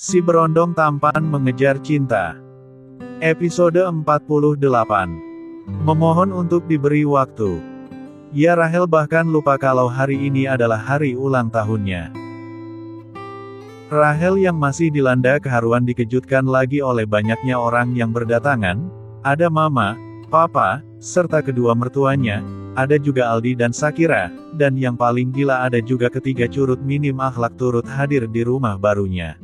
Si Berondong Tampan Mengejar Cinta. Episode 48. Memohon untuk diberi waktu. Ya, Rahel bahkan lupa kalau hari ini adalah hari ulang tahunnya. Rahel yang masih dilanda keharuan dikejutkan lagi oleh banyaknya orang yang berdatangan. Ada mama, papa, serta kedua mertuanya. Ada juga Aldi dan Shakira, dan yang paling gila ada juga ketiga curut minim akhlak turut hadir di rumah barunya.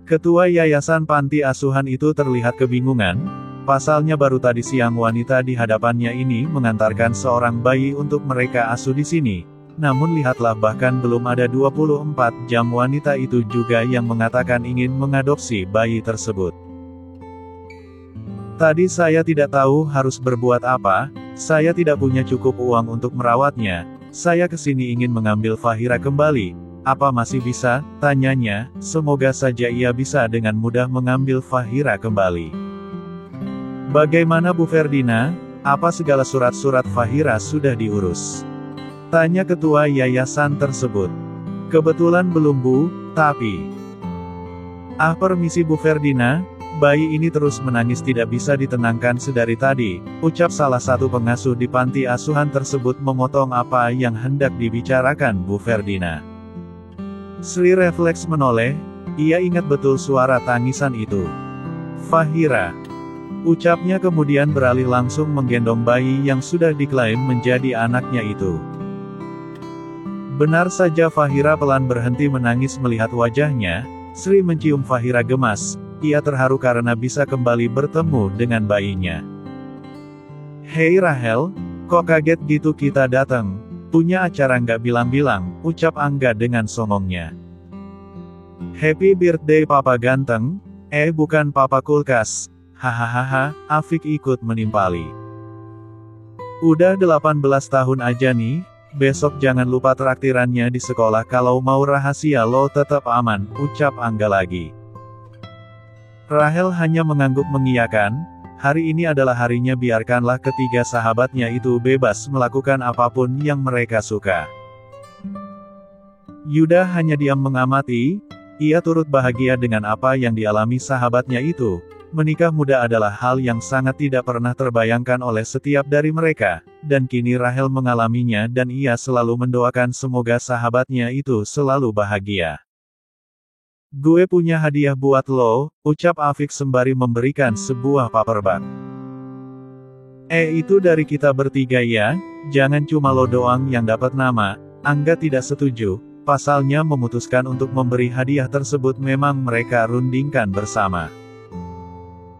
Ketua Yayasan Panti Asuhan itu terlihat kebingungan. Pasalnya baru tadi siang wanita di hadapannya ini mengantarkan seorang bayi untuk mereka asuh di sini. Namun lihatlah, bahkan belum ada 24 jam wanita itu juga yang mengatakan ingin mengadopsi bayi tersebut. Tadi saya tidak tahu harus berbuat apa, saya tidak punya cukup uang untuk merawatnya, saya kesini ingin mengambil Fahira kembali. Apa masih bisa? Tanyanya. Semoga saja ia bisa dengan mudah mengambil Fahira kembali. Bagaimana Bu Ferdina? Apa segala surat-surat Fahira sudah diurus? Tanya ketua yayasan tersebut. Kebetulan belum Bu, tapi... Permisi Bu Ferdina, bayi ini terus menangis tidak bisa ditenangkan sedari tadi, ucap salah satu pengasuh di panti asuhan tersebut memotong apa yang hendak dibicarakan Bu Ferdina. Sri refleks menoleh, ia ingat betul suara tangisan itu. Fahira. Ucapnya kemudian beralih langsung menggendong bayi yang sudah diklaim menjadi anaknya itu. Benar saja Fahira pelan berhenti menangis melihat wajahnya. Sri mencium Fahira gemas, ia terharu karena bisa kembali bertemu dengan bayinya. Hei Rahel, kok kaget gitu kita datang? Punya acara nggak bilang-bilang, ucap Angga dengan songongnya. Happy birthday Papa Ganteng, bukan Papa Kulkas, hahaha, Afik ikut menimpali. Udah 18 tahun aja nih, besok jangan lupa traktirannya di sekolah kalau mau rahasia lo tetap aman, ucap Angga lagi. Rahel hanya mengangguk mengiyakan. Hari ini adalah harinya, biarkanlah ketiga sahabatnya itu bebas melakukan apapun yang mereka suka. Yuda hanya diam mengamati, ia turut bahagia dengan apa yang dialami sahabatnya itu. Menikah muda adalah hal yang sangat tidak pernah terbayangkan oleh setiap dari mereka, dan kini Rahel mengalaminya dan ia selalu mendoakan semoga sahabatnya itu selalu bahagia. Gue punya hadiah buat lo, ucap Afik sembari memberikan sebuah paperback. Itu dari kita bertiga ya, jangan cuma lo doang yang dapat nama. Angga tidak setuju, pasalnya memutuskan untuk memberi hadiah tersebut memang mereka rundingkan bersama.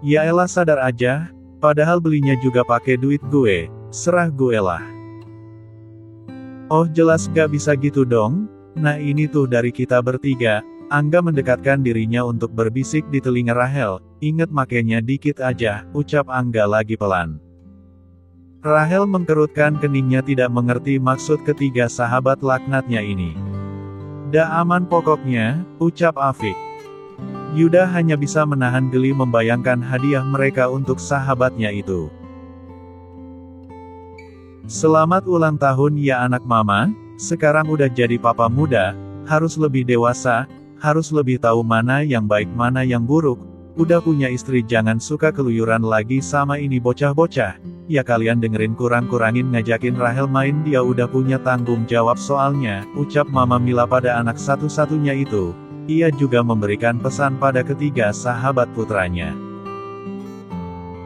Ya elah, sadar aja, padahal belinya juga pakai duit gue, serah gue lah. Oh jelas gak bisa gitu dong, nah ini tuh dari kita bertiga. Angga mendekatkan dirinya untuk berbisik di telinga Rahel, inget makanya dikit aja, ucap Angga lagi pelan. Rahel mengkerutkan keningnya tidak mengerti maksud ketiga sahabat laknatnya ini. Da aman pokoknya, ucap Afik. Yuda hanya bisa menahan geli membayangkan hadiah mereka untuk sahabatnya itu. Selamat ulang tahun ya anak mama, sekarang udah jadi papa muda, harus lebih dewasa, harus lebih tahu mana yang baik mana yang buruk. Udah punya istri jangan suka keluyuran lagi sama ini bocah-bocah. Ya kalian dengerin kurang-kurangin ngajakin Rahel main, dia udah punya tanggung jawab soalnya, ucap Mama Mila pada anak satu-satunya itu. Ia juga memberikan pesan pada ketiga sahabat putranya.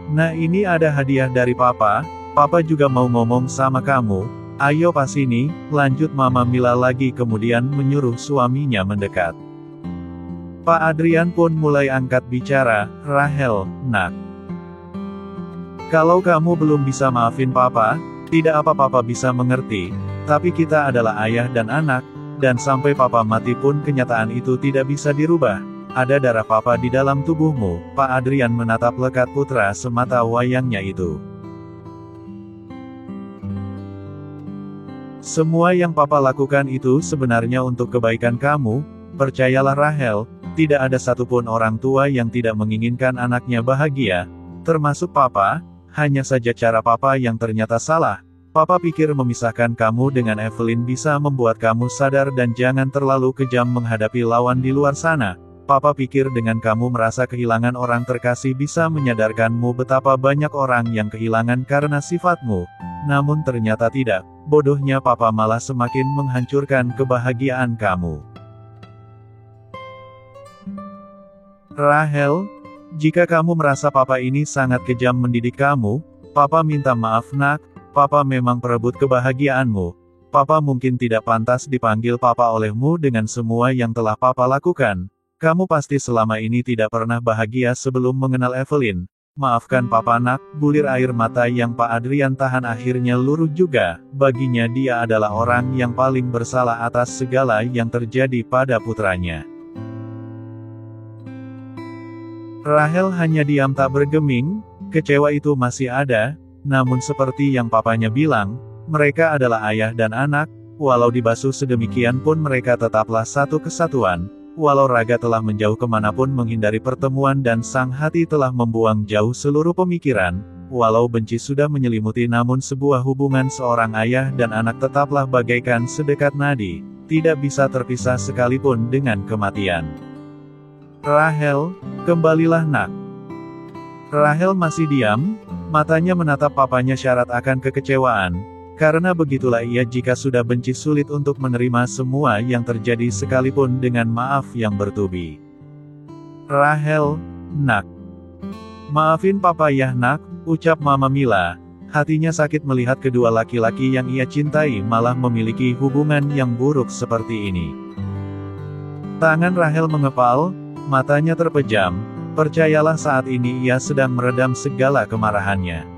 Nah ini ada hadiah dari Papa, Papa juga mau ngomong sama kamu. Ayo pas ini, lanjut Mama Mila lagi kemudian menyuruh suaminya mendekat. Pak Adrian pun mulai angkat bicara, Rahel, nak. Kalau kamu belum bisa maafin Papa, tidak apa Papa bisa mengerti, tapi kita adalah ayah dan anak, dan sampai Papa mati pun kenyataan itu tidak bisa dirubah. Ada darah Papa di dalam tubuhmu. Pak Adrian menatap lekat putra semata wayangnya itu. Semua yang Papa lakukan itu sebenarnya untuk kebaikan kamu, percayalah Rahel. Tidak ada satupun orang tua yang tidak menginginkan anaknya bahagia, termasuk Papa, hanya saja cara Papa yang ternyata salah. Papa pikir memisahkan kamu dengan Evelyn bisa membuat kamu sadar dan jangan terlalu kejam menghadapi lawan di luar sana. Papa pikir dengan kamu merasa kehilangan orang terkasih bisa menyadarkanmu betapa banyak orang yang kehilangan karena sifatmu. Namun ternyata tidak. Bodohnya Papa malah semakin menghancurkan kebahagiaan kamu. Rahel, jika kamu merasa Papa ini sangat kejam mendidik kamu, Papa minta maaf nak. Papa memang perebut kebahagiaanmu. Papa mungkin tidak pantas dipanggil Papa olehmu dengan semua yang telah Papa lakukan. Kamu pasti selama ini tidak pernah bahagia sebelum mengenal Evelyn. Maafkan Papa nak, bulir air mata yang Pak Adrian tahan akhirnya luruh juga. Baginya dia adalah orang yang paling bersalah atas segala yang terjadi pada putranya. Rahel hanya diam tak bergeming, kecewa itu masih ada. Namun seperti yang papanya bilang, mereka adalah ayah dan anak, walau dibasuh sedemikian pun mereka tetaplah satu kesatuan, walau raga telah menjauh kemanapun menghindari pertemuan dan sang hati telah membuang jauh seluruh pemikiran, walau benci sudah menyelimuti namun sebuah hubungan seorang ayah dan anak tetaplah bagaikan sedekat nadi, tidak bisa terpisah sekalipun dengan kematian. Rahel, kembalilah nak. Rahel masih diam. Matanya menatap papanya syarat akan kekecewaan, karena begitulah ia jika sudah benci sulit untuk menerima semua yang terjadi sekalipun dengan maaf yang bertubi. Rahel, nak. Maafin Papa ya nak, ucap Mama Mila. Hatinya sakit melihat kedua laki-laki yang ia cintai malah memiliki hubungan yang buruk seperti ini. Tangan Rahel mengepal, matanya terpejam. Percayalah saat ini ia sedang meredam segala kemarahannya.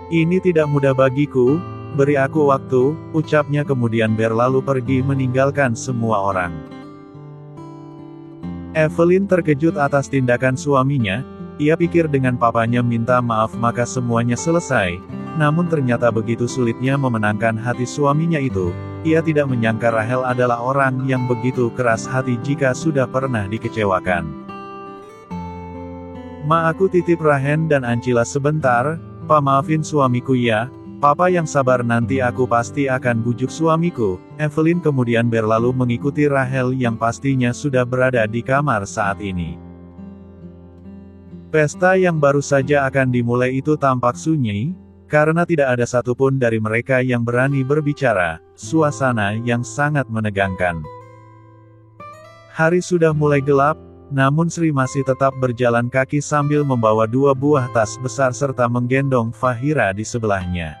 Ini tidak mudah bagiku, beri aku waktu, ucapnya kemudian berlalu pergi meninggalkan semua orang. Evelyn terkejut atas tindakan suaminya, ia pikir dengan papanya minta maaf maka semuanya selesai, namun ternyata begitu sulitnya memenangkan hati suaminya itu, ia tidak menyangka Rahel adalah orang yang begitu keras hati jika sudah pernah dikecewakan. Ma aku titip Rahen dan Ancila sebentar, Pa maafin suamiku ya, Papa yang sabar nanti aku pasti akan bujuk suamiku. Evelyn kemudian berlalu mengikuti Rahel yang pastinya sudah berada di kamar saat ini. Pesta yang baru saja akan dimulai itu tampak sunyi, karena tidak ada satupun dari mereka yang berani berbicara, suasana yang sangat menegangkan. Hari sudah mulai gelap, namun Sri masih tetap berjalan kaki sambil membawa 2 buah tas besar serta menggendong Fahira di sebelahnya.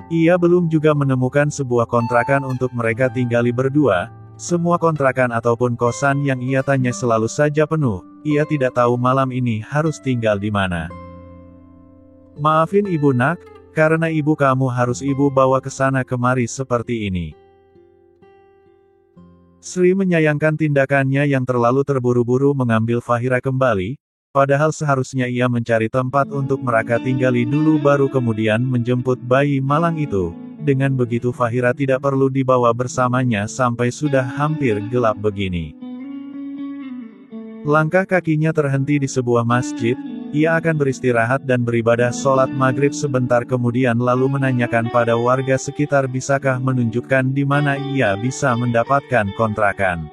Ia belum juga menemukan sebuah kontrakan untuk mereka tinggali berdua, semua kontrakan ataupun kosan yang ia tanya selalu saja penuh, ia tidak tahu malam ini harus tinggal di mana. Maafin ibu nak, karena ibu kamu harus ibu bawa ke sana kemari seperti ini. Sri menyayangkan tindakannya yang terlalu terburu-buru mengambil Fahira kembali, padahal seharusnya ia mencari tempat untuk mereka tinggali dulu baru kemudian menjemput bayi malang itu. Dengan begitu Fahira tidak perlu dibawa bersamanya sampai sudah hampir gelap begini. Langkah kakinya terhenti di sebuah masjid, ia akan beristirahat dan beribadah sholat maghrib sebentar kemudian lalu menanyakan pada warga sekitar bisakah menunjukkan di mana ia bisa mendapatkan kontrakan.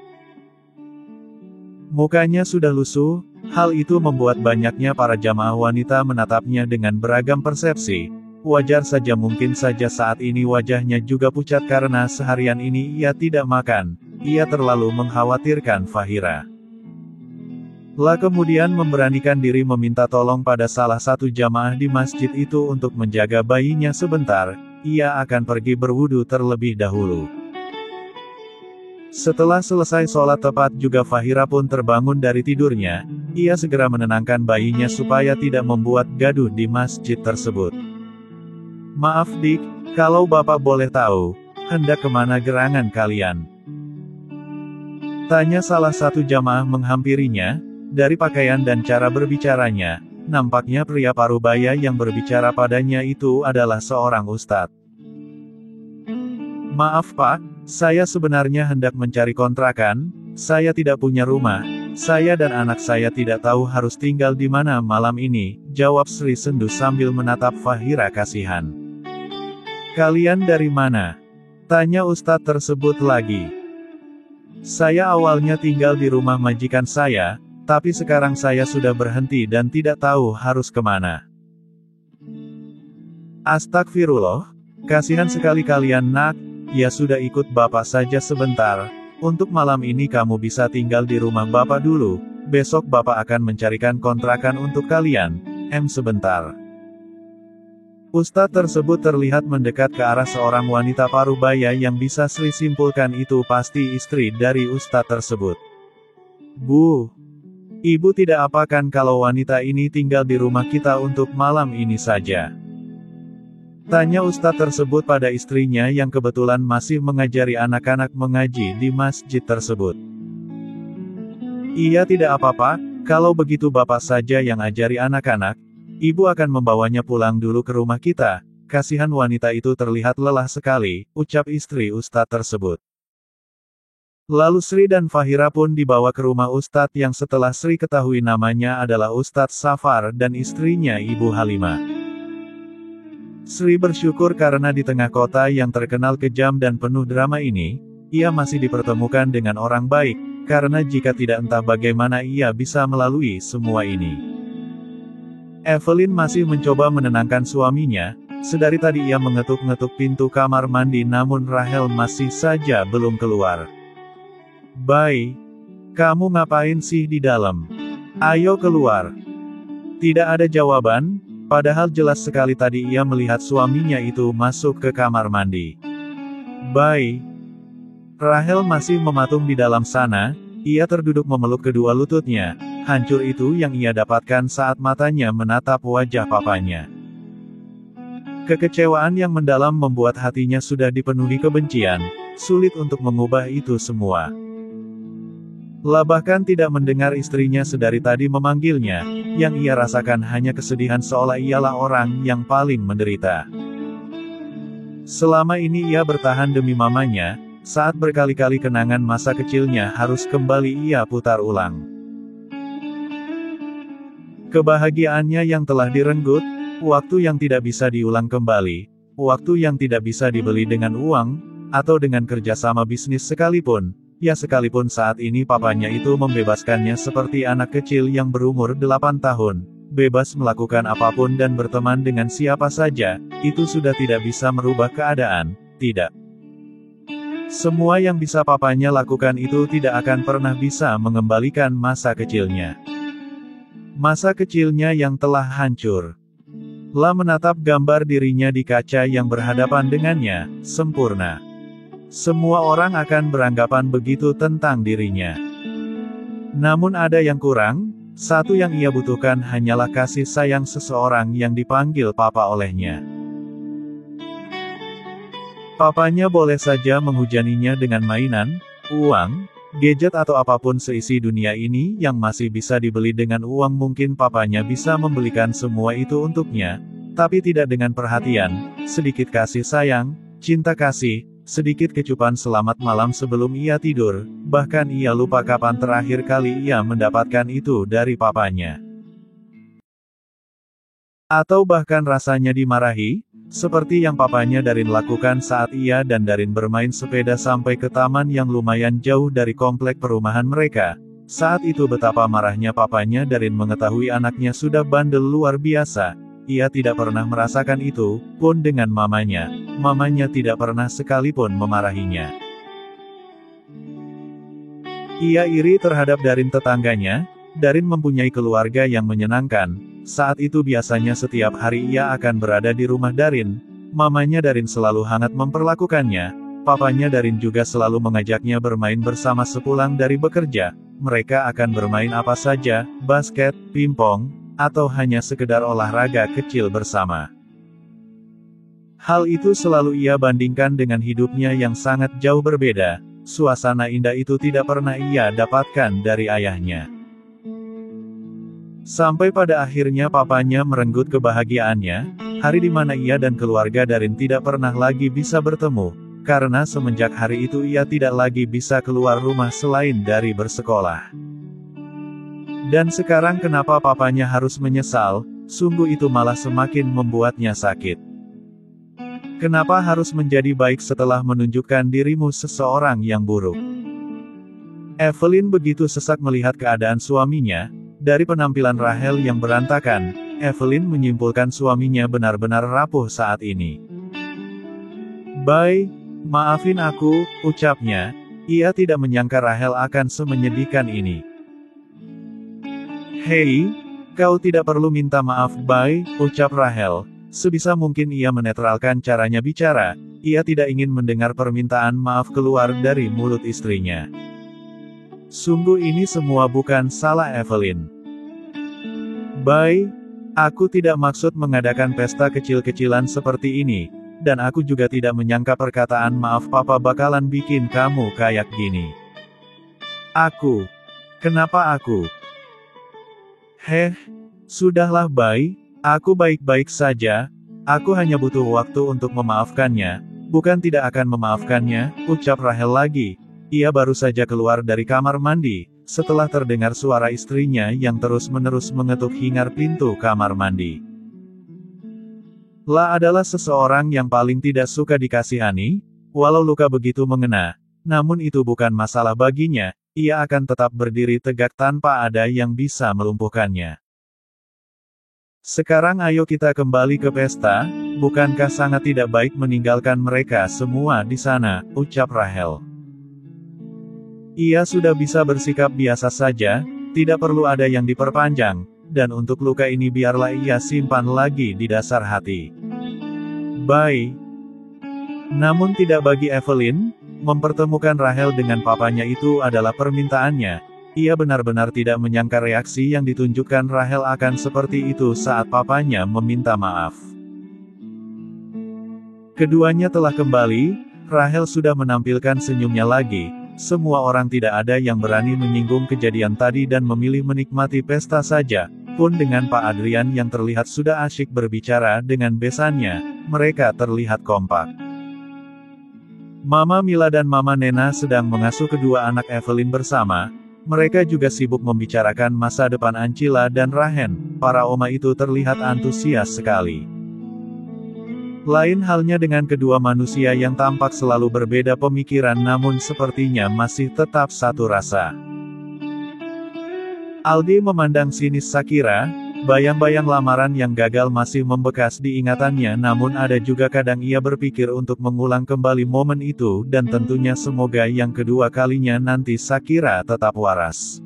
Mukanya sudah lusuh, hal itu membuat banyaknya para jamaah wanita menatapnya dengan beragam persepsi. Wajar saja mungkin saja saat ini wajahnya juga pucat karena seharian ini ia tidak makan, ia terlalu mengkhawatirkan Fahira. Kemudian memberanikan diri meminta tolong pada salah satu jamaah di masjid itu untuk menjaga bayinya sebentar, ia akan pergi berwudu terlebih dahulu. Setelah selesai sholat tepat juga Fahira pun terbangun dari tidurnya, ia segera menenangkan bayinya supaya tidak membuat gaduh di masjid tersebut. Maaf dik, kalau bapak boleh tahu, hendak kemana gerangan kalian? Tanya salah satu jamaah menghampirinya. Dari pakaian dan cara berbicaranya, nampaknya pria parubaya yang berbicara padanya itu adalah seorang ustadz. Maaf pak, saya sebenarnya hendak mencari kontrakan, saya tidak punya rumah, Saya dan anak saya tidak tahu harus tinggal di mana malam ini, jawab Sri Sendu sambil menatap Fahira kasihan. Kalian dari mana? Tanya ustadz tersebut lagi. Saya awalnya tinggal di rumah majikan saya, tapi sekarang saya sudah berhenti dan tidak tahu harus kemana. Astagfirullah, kasihan sekali kalian nak, ya sudah ikut bapak saja sebentar. Untuk malam ini kamu bisa tinggal di rumah bapak dulu, besok bapak akan mencarikan kontrakan untuk kalian, sebentar. Ustadz tersebut terlihat mendekat ke arah seorang wanita parubaya yang bisa Sri simpulkan itu pasti istri dari ustadz tersebut. Bu, ibu tidak apakan kalau wanita ini tinggal di rumah kita untuk malam ini saja? Tanya ustadz tersebut pada istrinya yang kebetulan masih mengajari anak-anak mengaji di masjid tersebut. Iya tidak apa-apa, kalau begitu bapak saja yang ajari anak-anak, ibu akan membawanya pulang dulu ke rumah kita. Kasihan wanita itu terlihat lelah sekali, ucap istri ustadz tersebut. Lalu Sri dan Fahira pun dibawa ke rumah ustadz yang setelah Sri ketahui namanya adalah Ustadz Safar dan istrinya Ibu Halimah. Sri bersyukur karena di tengah kota yang terkenal kejam dan penuh drama ini, ia masih dipertemukan dengan orang baik, karena jika tidak entah bagaimana ia bisa melalui semua ini. Evelyn masih mencoba menenangkan suaminya, sedari tadi ia mengetuk-ngetuk pintu kamar mandi namun Rahel masih saja belum keluar. Bai, kamu ngapain sih di dalam? Ayo keluar. Tidak ada jawaban. Padahal jelas sekali tadi ia melihat suaminya itu masuk ke kamar mandi. Bai. Rahel masih mematung di dalam sana, ia terduduk memeluk kedua lututnya, hancur itu yang ia dapatkan saat matanya menatap wajah papanya. Kekecewaan yang mendalam membuat hatinya sudah dipenuhi kebencian, sulit untuk mengubah itu semua. Bahkan tidak mendengar istrinya sedari tadi memanggilnya, yang ia rasakan hanya kesedihan seolah ialah orang yang paling menderita. Selama ini ia bertahan demi mamanya, saat berkali-kali kenangan masa kecilnya harus kembali ia putar ulang. Kebahagiaannya yang telah direnggut, waktu yang tidak bisa diulang kembali, waktu yang tidak bisa dibeli dengan uang, atau dengan kerjasama bisnis sekalipun. Ya sekalipun saat ini papanya itu membebaskannya seperti anak kecil yang berumur 8 tahun, bebas melakukan apapun dan berteman dengan siapa saja, itu sudah tidak bisa merubah keadaan, tidak. Semua yang bisa papanya lakukan itu tidak akan pernah bisa mengembalikan masa kecilnya. Masa kecilnya yang telah hancur. Menatap gambar dirinya di kaca yang berhadapan dengannya, sempurna. Semua orang akan beranggapan begitu tentang dirinya. Namun ada yang kurang, satu yang ia butuhkan hanyalah kasih sayang seseorang yang dipanggil papa olehnya. Papanya boleh saja menghujaninya dengan mainan, uang, gadget atau apapun seisi dunia ini yang masih bisa dibeli dengan uang. Mungkin papanya bisa membelikan semua itu untuknya, tapi tidak dengan perhatian, sedikit kasih sayang, cinta kasih, sedikit kecupan selamat malam sebelum ia tidur, bahkan ia lupa kapan terakhir kali ia mendapatkan itu dari papanya. Atau bahkan rasanya dimarahi, seperti yang papanya Darin lakukan saat ia dan Darin bermain sepeda sampai ke taman yang lumayan jauh dari komplek perumahan mereka. Saat itu betapa marahnya papanya Darin mengetahui anaknya sudah bandel luar biasa. Ia tidak pernah merasakan itu, pun dengan mamanya. Mamanya tidak pernah sekalipun memarahinya. Ia iri terhadap Darin tetangganya. Darin mempunyai keluarga yang menyenangkan. Saat itu biasanya setiap hari ia akan berada di rumah Darin. Mamanya Darin selalu hangat memperlakukannya. Papanya Darin juga selalu mengajaknya bermain bersama sepulang dari bekerja. Mereka akan bermain apa saja, basket, pingpong, atau hanya sekedar olahraga kecil bersama. Hal itu selalu ia bandingkan dengan hidupnya yang sangat jauh berbeda. Suasana indah itu tidak pernah ia dapatkan dari ayahnya. Sampai pada akhirnya papanya merenggut kebahagiaannya, hari di mana ia dan keluarga Darin tidak pernah lagi bisa bertemu, karena semenjak hari itu ia tidak lagi bisa keluar rumah selain dari bersekolah. Dan sekarang kenapa papanya harus menyesal, sungguh itu malah semakin membuatnya sakit. Kenapa harus menjadi baik setelah menunjukkan dirimu seseorang yang buruk? Evelyn begitu sesak melihat keadaan suaminya. Dari penampilan Rachel yang berantakan, Evelyn menyimpulkan suaminya benar-benar rapuh saat ini. "Bye, maafin aku," ucapnya. Ia tidak menyangka Rachel akan semenyedihkan ini. "Hei, kau tidak perlu minta maaf, Bye," ucap Rachel. Sebisa mungkin ia menetralkan caranya bicara. Ia tidak ingin mendengar permintaan maaf keluar dari mulut istrinya. Sungguh ini semua bukan salah Evelyn. "Bye, aku tidak maksud mengadakan pesta kecil-kecilan seperti ini, dan aku juga tidak menyangka perkataan maaf papa bakalan bikin kamu kayak gini." Kenapa aku?" Sudahlah Bye, aku baik-baik saja, aku hanya butuh waktu untuk memaafkannya, bukan tidak akan memaafkannya," ucap Rachel lagi. Ia baru saja keluar dari kamar mandi, setelah terdengar suara istrinya yang terus-menerus mengetuk hingar pintu kamar mandi. La adalah seseorang yang paling tidak suka dikasihani, walau luka begitu mengena, namun itu bukan masalah baginya, ia akan tetap berdiri tegak tanpa ada yang bisa melumpuhkannya. "Sekarang ayo kita kembali ke pesta, bukankah sangat tidak baik meninggalkan mereka semua di sana," ucap Rachel. Ia sudah bisa bersikap biasa saja, tidak perlu ada yang diperpanjang, dan untuk luka ini biarlah ia simpan lagi di dasar hati. "Bye." Namun tidak bagi Evelyn, mempertemukan Rachel dengan papanya itu adalah permintaannya. Ia benar-benar tidak menyangka reaksi yang ditunjukkan Rachel akan seperti itu saat papanya meminta maaf. Keduanya telah kembali, Rachel sudah menampilkan senyumnya lagi. Semua orang tidak ada yang berani menyinggung kejadian tadi dan memilih menikmati pesta saja. Pun dengan Pak Adrian yang terlihat sudah asyik berbicara dengan besannya, mereka terlihat kompak. Mama Mila dan Mama Nena sedang mengasuh kedua anak Evelyn bersama. Mereka juga sibuk membicarakan masa depan Ancila dan Rahen. Para oma itu terlihat antusias sekali. Lain halnya dengan kedua manusia yang tampak selalu berbeda pemikiran namun sepertinya masih tetap satu rasa. Aldi memandang sinis Shakira. Bayang-bayang lamaran yang gagal masih membekas di ingatannya namun ada juga kadang ia berpikir untuk mengulang kembali momen itu dan tentunya semoga yang kedua kalinya nanti Shakira tetap waras.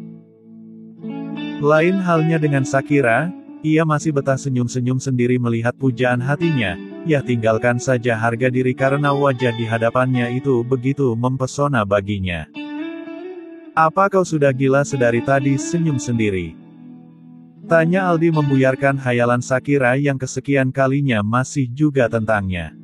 Lain halnya dengan Shakira, ia masih betah senyum-senyum sendiri melihat pujaan hatinya, ya tinggalkan saja harga diri karena wajah di hadapannya itu begitu mempesona baginya. "Apa kau sudah gila sedari tadi senyum sendiri?" tanya Aldi membuyarkan hayalan Shakira yang kesekian kalinya masih juga tentangnya.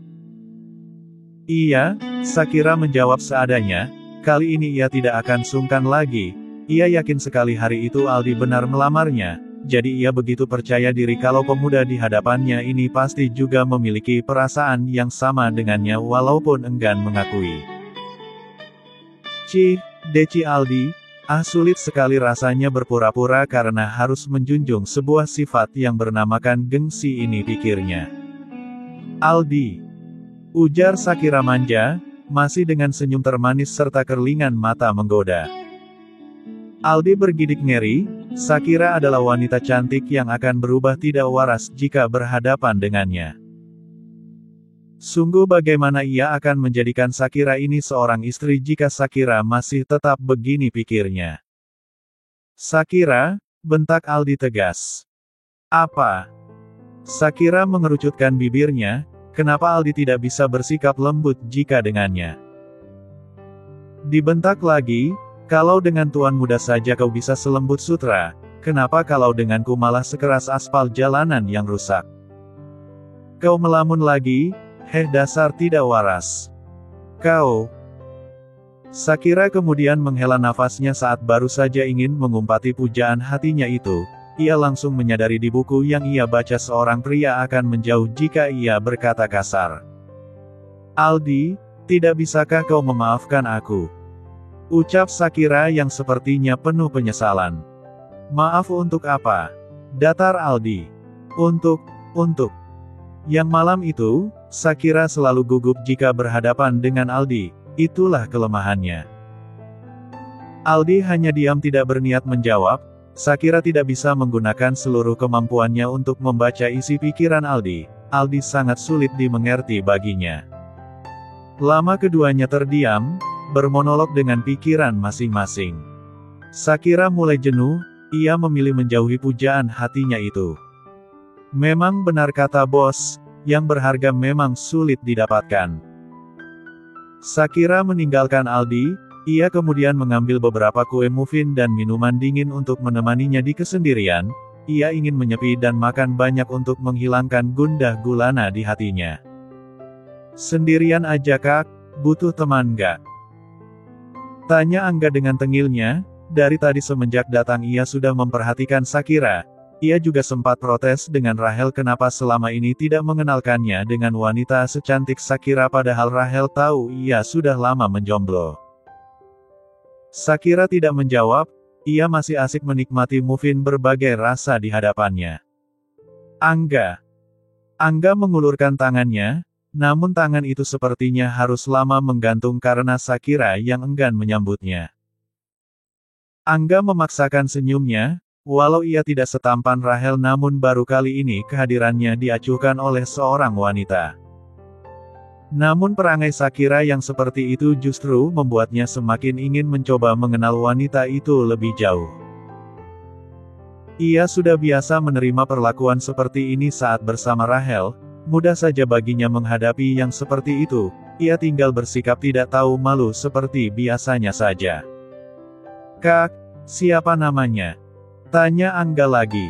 "Iya," Shakira menjawab seadanya, kali ini ia tidak akan sungkan lagi. Ia yakin sekali hari itu Aldi benar melamarnya, jadi ia begitu percaya diri kalau pemuda di hadapannya ini pasti juga memiliki perasaan yang sama dengannya walaupun enggan mengakui. Deci Aldi, sulit sekali rasanya berpura-pura karena harus menjunjung sebuah sifat yang bernamakan gengsi ini pikirnya. "Aldi," ujar Shakira manja, masih dengan senyum termanis serta kerlingan mata menggoda. Aldi bergidik ngeri, Shakira adalah wanita cantik yang akan berubah tidak waras jika berhadapan dengannya. Sungguh bagaimana ia akan menjadikan Shakira ini seorang istri jika Shakira masih tetap begini pikirnya. "Shakira," bentak Aldi tegas. "Apa?" Shakira mengerucutkan bibirnya, kenapa Aldi tidak bisa bersikap lembut jika dengannya. Dibentak lagi, "Kalau dengan tuan muda saja kau bisa selembut sutra, kenapa kalau denganku malah sekeras aspal jalanan yang rusak? Kau melamun lagi? Dasar tidak waras. Kau." Shakira kemudian menghela nafasnya saat baru saja ingin mengumpati pujaan hatinya itu. Ia langsung menyadari di buku yang ia baca seorang pria akan menjauh jika ia berkata kasar. "Aldi, tidak bisakah kau memaafkan aku?" ucap Shakira yang sepertinya penuh penyesalan. Maaf untuk apa? Datar Aldi. Untuk. Yang malam itu, Shakira selalu gugup jika berhadapan dengan Aldi, itulah kelemahannya. Aldi hanya diam tidak berniat menjawab, Shakira tidak bisa menggunakan seluruh kemampuannya untuk membaca isi pikiran Aldi. Aldi sangat sulit dimengerti baginya. Lama keduanya terdiam, bermonolog dengan pikiran masing-masing. Shakira mulai jenuh, ia memilih menjauhi pujaan hatinya itu. Memang benar kata bos, yang berharga memang sulit didapatkan. Shakira meninggalkan Aldi, ia kemudian mengambil beberapa kue muffin dan minuman dingin untuk menemaninya di kesendirian. Ia ingin menyepi dan makan banyak untuk menghilangkan gundah gulana di hatinya. Sendirian aja kak, butuh teman gak? Tanya Angga dengan tengilnya, dari tadi semenjak datang ia sudah memperhatikan Shakira. Ia juga sempat protes dengan Rahel kenapa selama ini tidak mengenalkannya dengan wanita secantik Shakira padahal Rahel tahu ia sudah lama menjomblo. Shakira tidak menjawab, ia masih asik menikmati muffin berbagai rasa di hadapannya. Angga mengulurkan tangannya, namun tangan itu sepertinya harus lama menggantung karena Shakira yang enggan menyambutnya. Angga memaksakan senyumnya, walau ia tidak setampan Rahel namun baru kali ini kehadirannya diacuhkan oleh seorang wanita. Namun perangai Shakira yang seperti itu justru membuatnya semakin ingin mencoba mengenal wanita itu lebih jauh. Ia sudah biasa menerima perlakuan seperti ini saat bersama Rahel, mudah saja baginya menghadapi yang seperti itu, ia tinggal bersikap tidak tahu malu seperti biasanya saja. Kak, siapa namanya? Tanya Angga lagi.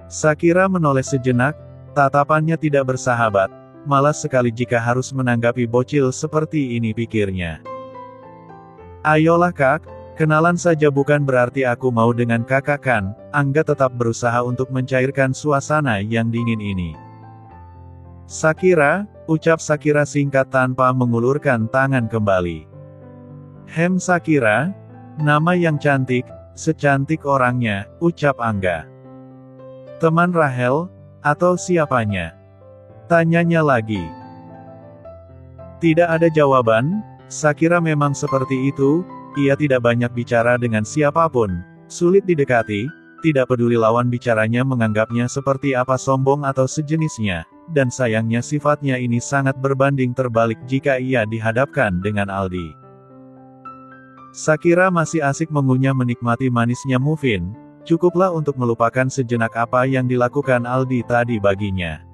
Shakira menoleh sejenak, tatapannya tidak bersahabat. Malas sekali jika harus menanggapi bocil seperti ini pikirnya. Ayolah kak, kenalan saja bukan berarti aku mau dengan kakak kan, Angga tetap berusaha untuk mencairkan suasana yang dingin ini. Shakira, ucap Shakira singkat tanpa mengulurkan tangan kembali. Shakira, nama yang cantik, secantik orangnya, ucap Angga. Teman Rahel, atau siapanya? Tanyanya lagi. Tidak ada jawaban, Shakira memang seperti itu, ia tidak banyak bicara dengan siapapun, sulit didekati, tidak peduli lawan bicaranya menganggapnya seperti apa sombong atau sejenisnya, dan sayangnya sifatnya ini sangat berbanding terbalik jika ia dihadapkan dengan Aldi. Shakira masih asik mengunyah menikmati manisnya muffin, cukuplah untuk melupakan sejenak apa yang dilakukan Aldi tadi baginya.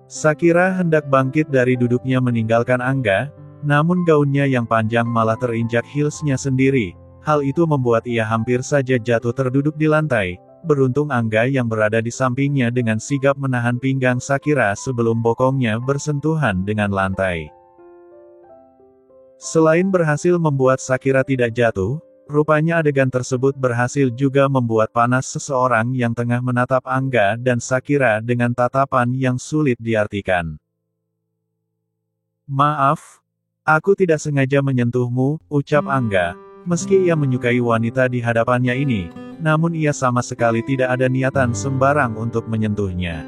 Shakira hendak bangkit dari duduknya meninggalkan Angga, namun gaunnya yang panjang malah terinjak heelsnya sendiri. Hal itu membuat ia hampir saja jatuh terduduk di lantai. Beruntung Angga yang berada di sampingnya dengan sigap menahan pinggang Shakira sebelum bokongnya bersentuhan dengan lantai. Selain berhasil membuat Shakira tidak jatuh, rupanya adegan tersebut berhasil juga membuat panas seseorang yang tengah menatap Angga dan Shakira dengan tatapan yang sulit diartikan. Maaf, aku tidak sengaja menyentuhmu, ucap Angga. Meski ia menyukai wanita di hadapannya ini, namun ia sama sekali tidak ada niatan sembarang untuk menyentuhnya.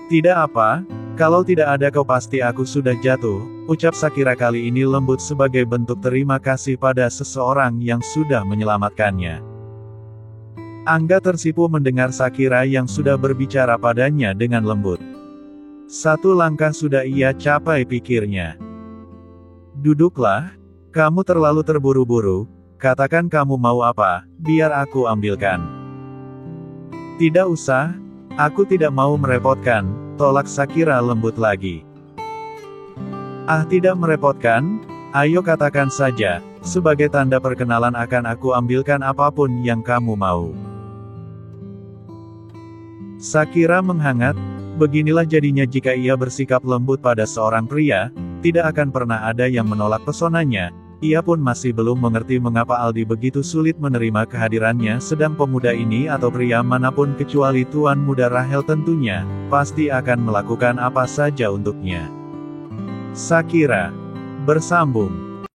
Tidak apa, kalau tidak ada kau pasti aku sudah jatuh, ucap Shakira kali ini lembut sebagai bentuk terima kasih pada seseorang yang sudah menyelamatkannya. Angga tersipu mendengar Shakira yang sudah berbicara padanya dengan lembut. Satu langkah sudah ia capai pikirnya. Duduklah, kamu terlalu terburu-buru, katakan kamu mau apa, biar aku ambilkan. Tidak usah, aku tidak mau merepotkan, tolak Shakira lembut lagi. Ah tidak merepotkan, ayo katakan saja, sebagai tanda perkenalan akan aku ambilkan apapun yang kamu mau. Shakira menghangat, beginilah jadinya jika ia bersikap lembut pada seorang pria, tidak akan pernah ada yang menolak pesonanya. Ia pun masih belum mengerti mengapa Aldi begitu sulit menerima kehadirannya sedang pemuda ini atau pria manapun kecuali Tuan Muda Rahel tentunya, pasti akan melakukan apa saja untuknya. Shakira bersambung.